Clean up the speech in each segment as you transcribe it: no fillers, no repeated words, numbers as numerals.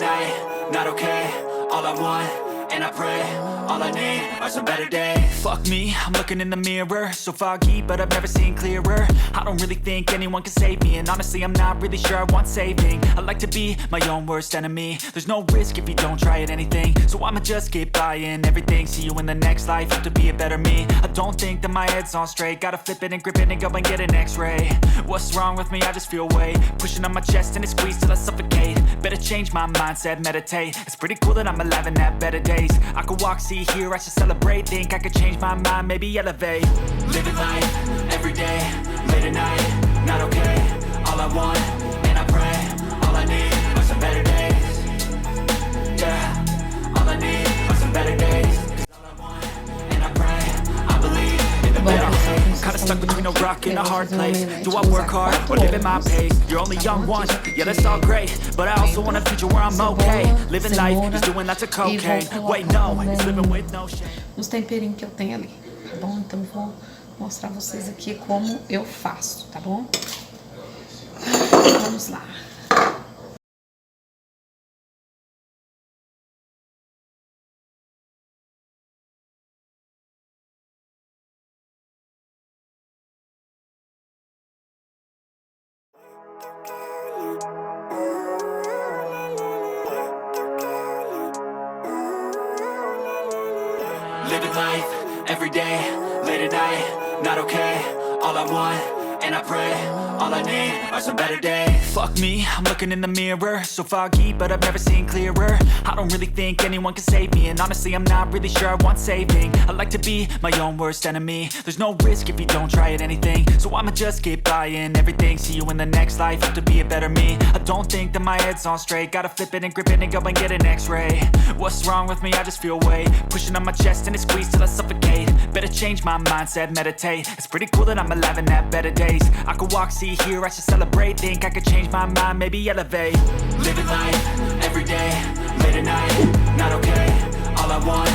at night, not okay. All I want, and I pray, all I need are some better days. Fuck me, I'm looking in the mirror, so foggy, but I've never seen clearer. I don't really think anyone can save me, and honestly I'm not really sure I want saving. I like to be my own worst enemy. There's no risk if you don't try at anything, so I'ma just keep buying everything. See you in the next life, have to be a better me. I don't think that my head's on straight, gotta flip it and grip it and go and get an x-ray. What's wrong with me? I just feel weight pushing on my chest and it squeezes till I suffocate. Better change my mindset, meditate. It's pretty cool that I'm alive and have better days. I could walk, see, hear, I should celebrate. Think I could change my mind, maybe elevate. Living life, every day, late at night, not okay. All I want, and I pray, all I need are some better days. Yeah, all I need are some better days. 'Cause all I want, and I pray, I believe in the better days. Kinda stuck between a rock and a hard place. Do I work hard or live at my pace? You're only young once, yeah that's all great, but I also want a future where I'm okay. Living life is doing lots of cocaine. Wait no, it's living with no shame. Os temperinhos que eu tenho ali, tá bom? Então vou mostrar vocês aqui como eu faço, tá bom? Vamos lá. Living life, every day, late at night, not okay. All I want, and I pray, all I need are some better days. Fuck me, I'm looking in the mirror, so foggy, but I've never seen clearer. I don't really think anyone can save me, and honestly I'm not really sure I want saving. I like to be my own worst enemy. There's no risk if you don't try at anything, so I'ma just keep buying everything. See you in the next life, have to be a better me. I don't think that my head's on straight, gotta flip it and grip it and go and get an x-ray. What's wrong with me? I just feel weight pushing on my chest and it squeezes till I suffocate. Better change my mindset, meditate. It's pretty cool that I'm alive and have better days. I could walk, see, hear, I should celebrate. Think I could change my mind, maybe elevate. Living life, every day, late at night, not okay. All I want,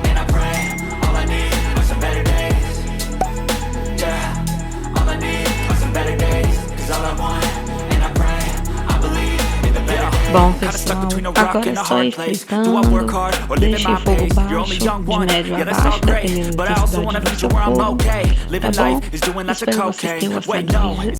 and I pray, all I need are some better days. Yeah, all I need are some better days. 'Cause all I want, and I pray, I believe in the better days. Bom, pessoal, agora é só ir fritando. Deixe o fogo baixo, de médio a baixo, dependendo da quantidade de vídeo que eu for. Tá bom? Espero que vocês tenham gostado do vídeo.